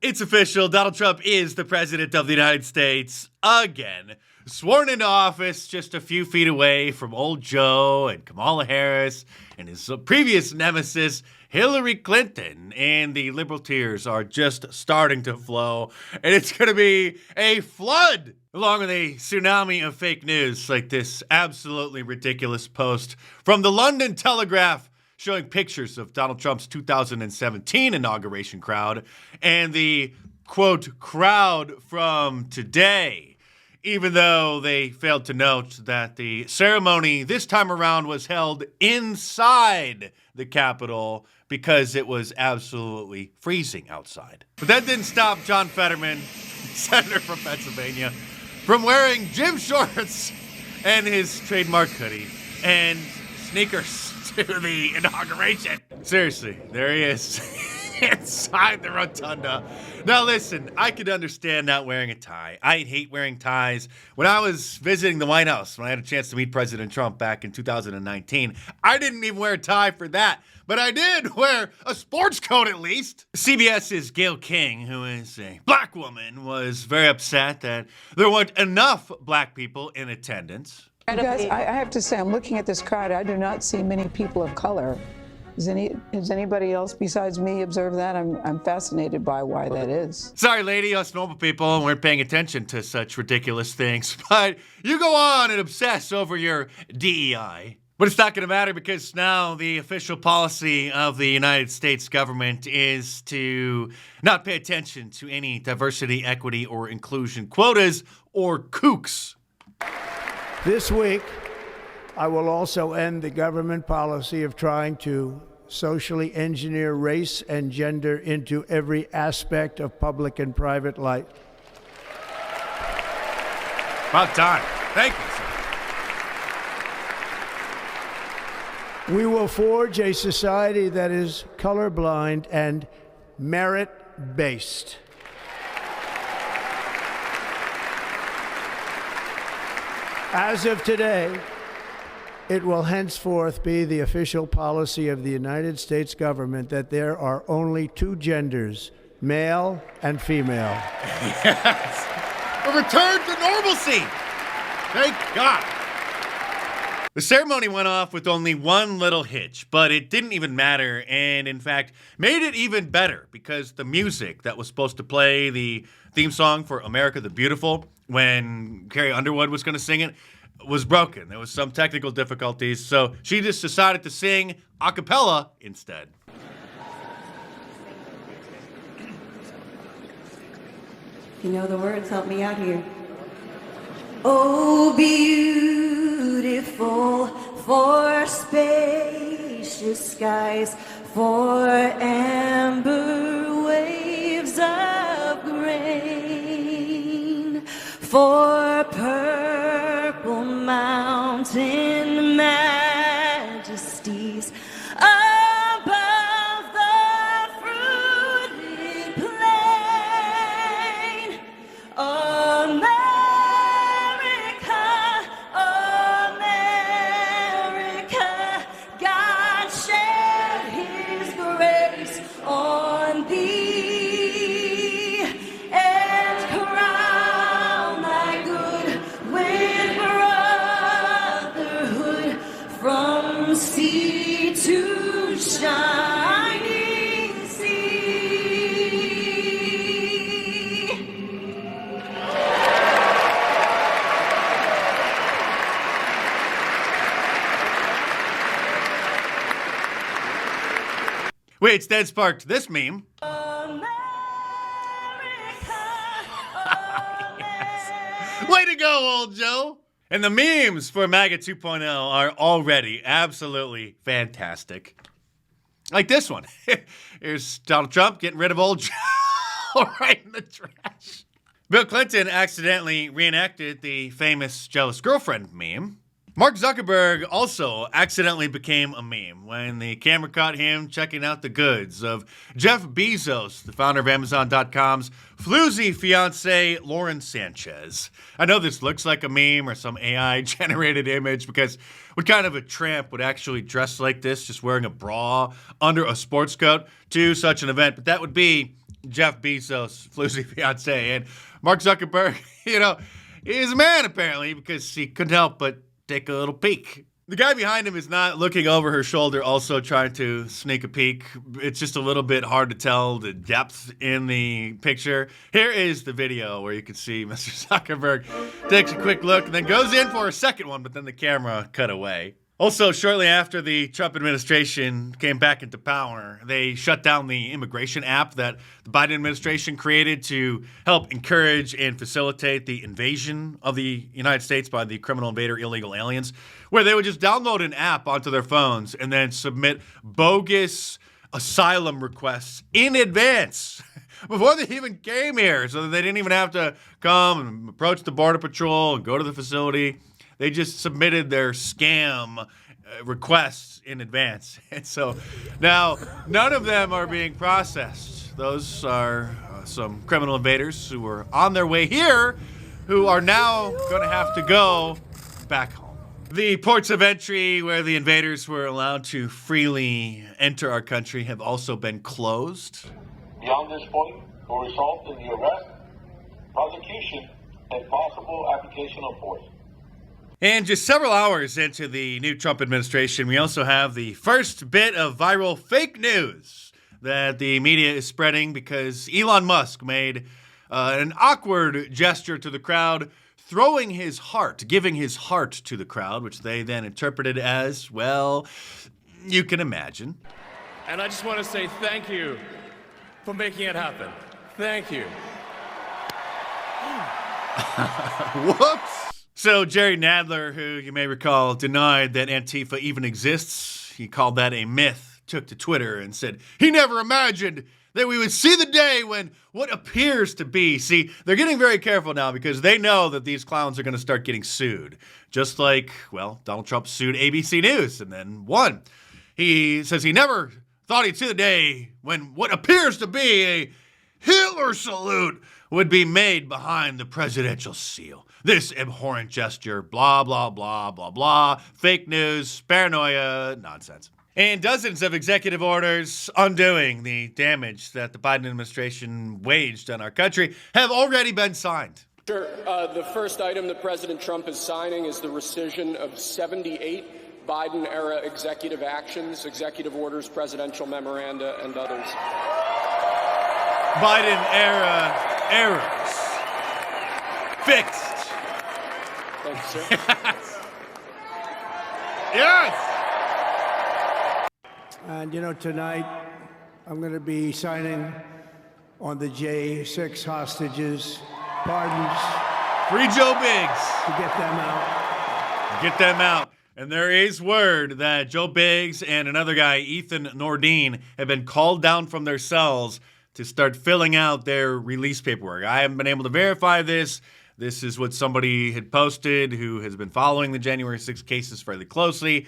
It's official. Donald Trump is the president of the United States again. Sworn into office just a few feet away from old Joe and Kamala Harris and his previous nemesis, Hillary Clinton. And the liberal tears are just starting to flow. And it's going to be a flood along with a tsunami of fake news like this absolutely ridiculous post from the London Telegraph showing pictures of Donald Trump's 2017 inauguration crowd and the, quote, crowd from today, even though they failed to note that the ceremony this time around was held inside the Capitol because it was absolutely freezing outside. But that didn't stop John Fetterman, senator from Pennsylvania, from wearing gym shorts and his trademark hoodie and sneakers to the inauguration. Seriously, there he is inside the rotunda. Now listen, I could understand not wearing a tie. I hate wearing ties. When I was visiting the White House, when I had a chance to meet President Trump back in 2019, I didn't even wear a tie for that. But I did wear a sports coat at least. CBS's Gail King, who is a black woman, was very upset that there weren't enough black people in attendance. You guys, I have to say, I'm looking at this crowd. I do not see many people of color. Has anybody else besides me observed that? I'm fascinated by why that is. Sorry, lady, us normal people weren't paying attention to such ridiculous things. But you go on and obsess over your DEI. But it's not going to matter because now the official policy of the United States government is to not pay attention to any diversity, equity, or inclusion quotas or kooks. This week, I will also end the government policy of trying to socially engineer race and gender into every aspect of public and private life. About time. Thank you, sir. We will forge a society that is colorblind and merit-based. As of today, it will henceforth be the official policy of the United States government that there are only two genders, male and female. Yes. A return to normalcy. Thank God. The ceremony went off with only one little hitch, but it didn't even matter, and in fact, made it even better because the music that was supposed to play the theme song for America the Beautiful when Carrie Underwood was going to sing it was broken. There was some technical difficulties, so she just decided to sing a cappella instead. You know the words, help me out here. Oh, beautiful for spacious skies, for amber waves of grain, for purple mountain majesties above the fruited plain. America, America, God shed his grace on thee and crown thy good with brotherhood from sea to shining sea. Which then sparked this meme. America, Yes. Way to go, old Joe. And the memes for MAGA 2.0 are already absolutely fantastic. Like this one. Here's Donald Trump getting rid of old Joe right in the trash. Bill Clinton accidentally reenacted the famous jealous girlfriend meme. Mark Zuckerberg also accidentally became a meme when the camera caught him checking out the goods of Jeff Bezos, the founder of Amazon.com's floozy fiancée, Lauren Sanchez. I know this looks like a meme or some AI-generated image because what kind of a tramp would actually dress like this, just wearing a bra under a sports coat to such an event? But that would be Jeff Bezos' floozy fiance. And Mark Zuckerberg, he's a man apparently because he couldn't help but take a little peek. The guy behind him is not looking over her shoulder, also trying to sneak a peek. It's just a little bit hard to tell the depth in the picture. Here is the video where you can see Mr. Zuckerberg takes a quick look and then goes in for a second one, but then the camera cut away. Also, shortly after the Trump administration came back into power, they shut down the immigration app that the Biden administration created to help encourage and facilitate the invasion of the United States by the criminal invader illegal aliens, where they would just download an app onto their phones and then submit bogus asylum requests in advance before they even came here, so that they didn't even have to come and approach the Border Patrol and go to the facility. They just submitted their scam requests in advance. And so now none of them are being processed. Those are some criminal invaders who were on their way here who are now going to have to go back home. The ports of entry where the invaders were allowed to freely enter our country have also been closed. Beyond this point will result in the arrest, prosecution, and possible application of force. And just several hours into the new Trump administration, we also have the first bit of viral fake news that the media is spreading because Elon Musk made an awkward gesture to the crowd, throwing his heart, giving his heart to the crowd, which they then interpreted as, well, you can imagine. And I just want to say thank you for making it happen. Thank you. Whoops. So Jerry Nadler, who you may recall denied that Antifa even exists, he called that a myth, took to Twitter and said he never imagined that we would see the day when what appears to be, see, they're getting very careful now because they know that these clowns are going to start getting sued. Just like, well, Donald Trump sued ABC News and then won. He says he never thought he'd see the day when what appears to be a Hitler salute would be made behind the presidential seal. This abhorrent gesture, blah, blah, blah, blah, blah, fake news, paranoia, nonsense. And dozens of executive orders undoing the damage that the Biden administration waged on our country have already been signed. Sure. The first item that President Trump is signing is the rescission of 78 Biden-era executive actions, executive orders, presidential memoranda, and others. Biden-era errors. Fixed. Thank you, sir. Yes. Yes. And tonight I'm going to be signing on the J6 hostages, pardons. Free Joe Biggs. To get them out. Get them out. And there is word that Joe Biggs and another guy, Ethan Nordine, have been called down from their cells to start filling out their release paperwork. I haven't been able to verify this. This is what somebody had posted who has been following the January 6th cases fairly closely.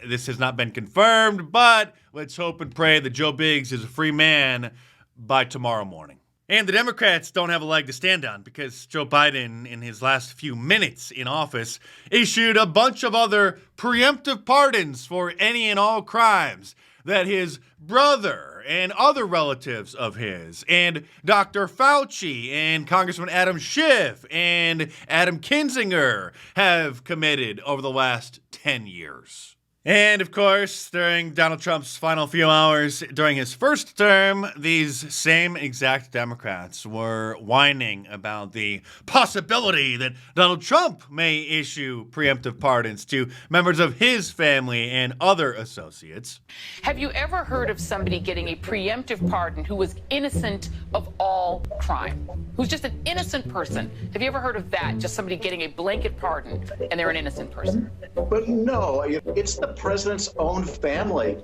This has not been confirmed, but let's hope and pray that Joe Biggs is a free man by tomorrow morning. And the Democrats don't have a leg to stand on because Joe Biden, in his last few minutes in office, issued a bunch of other preemptive pardons for any and all crimes that his brother and other relatives of his and Dr. Fauci and Congressman Adam Schiff and Adam Kinzinger have committed over the last 10 years. And, of course, during Donald Trump's final few hours during his first term, these same exact Democrats were whining about the possibility that Donald Trump may issue preemptive pardons to members of his family and other associates. Have you ever heard of somebody getting a preemptive pardon who was innocent of all crime? Who's just an innocent person? Have you ever heard of that? Just somebody getting a blanket pardon and they're an innocent person? But no, it's the president's own family.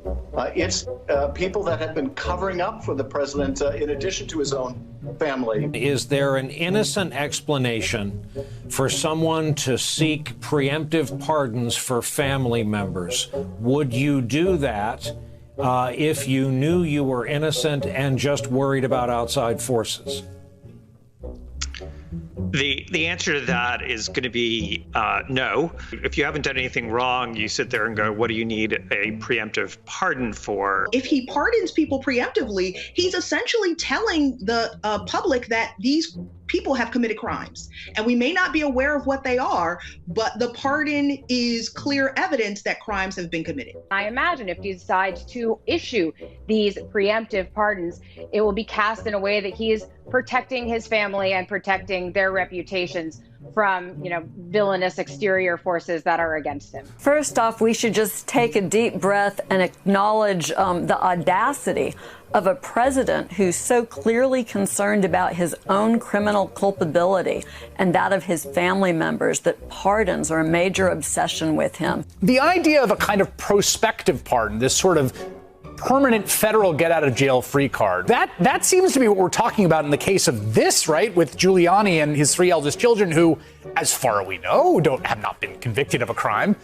It's people that have been covering up for the president in addition to his own family. Is there an innocent explanation for someone to seek preemptive pardons for family members? Would you do that if you knew you were innocent and just worried about outside forces? The answer to that is going to be no. If you haven't done anything wrong, you sit there and go, what do you need a preemptive pardon for? If he pardons people preemptively, he's essentially telling the public that these people have committed crimes. And we may not be aware of what they are, but the pardon is clear evidence that crimes have been committed. I imagine if he decides to issue these preemptive pardons, it will be cast in a way that he is protecting his family and protecting their reputations from, villainous exterior forces that are against him. First off, we should just take a deep breath and acknowledge the audacity of a president who's so clearly concerned about his own criminal culpability and that of his family members that pardons are a major obsession with him. The idea of a kind of prospective pardon, this sort of permanent federal get-out-of-jail-free card. That seems to be what we're talking about in the case of this, right, with Giuliani and his 3 eldest children who, as far as we know, have not been convicted of a crime.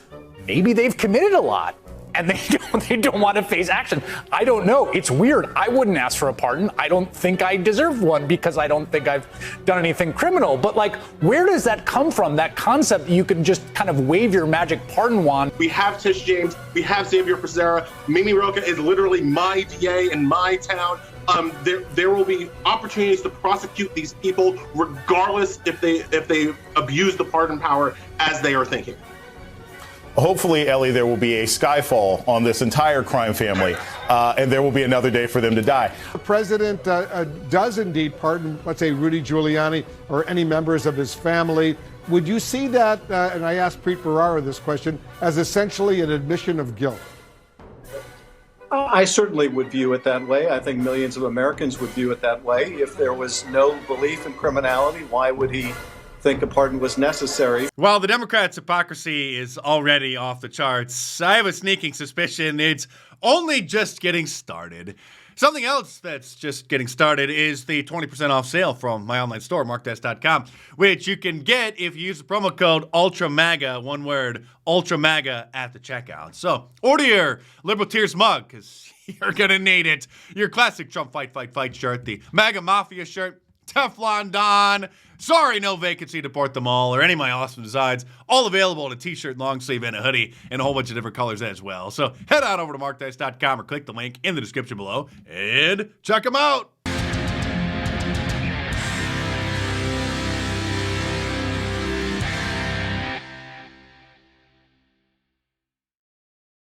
Maybe they've committed a lot, and they don't want to face action. I don't know. It's weird. I wouldn't ask for a pardon. I don't think I deserve one because I don't think I've done anything criminal. But, where does that come from, that concept that you can just kind of wave your magic pardon wand? We have Tish James. We have Xavier Becerra. Mimi Roca is literally my DA in my town. There will be opportunities to prosecute these people regardless if they abuse the pardon power as they are thinking. Hopefully, Ellie, there will be a skyfall on this entire crime family, and there will be another day for them to die. The president does indeed pardon, let's say, Rudy Giuliani or any members of his family. Would you see that, and I asked Preet Bharara this question, as essentially an admission of guilt? I certainly would view it that way. I think millions of Americans would view it that way. If there was no belief in criminality, why would he think a pardon was necessary? While the Democrats' hypocrisy is already off the charts, I have a sneaking suspicion it's only just getting started. Something else that's just getting started is the 20% off sale from my online store, marktest.com, which you can get if you use the promo code ULTRAMAGA, one word, ULTRAMAGA at the checkout. So order your Liberal Tears mug, because you're going to need it. Your classic Trump fight shirt, the MAGA Mafia shirt, Teflon Don, sorry, no vacancy to port them all, or any of my awesome designs, all available in a t-shirt, long sleeve, and a hoodie, and a whole bunch of different colors as well. So head on over to markdice.com or click the link in the description below and check them out.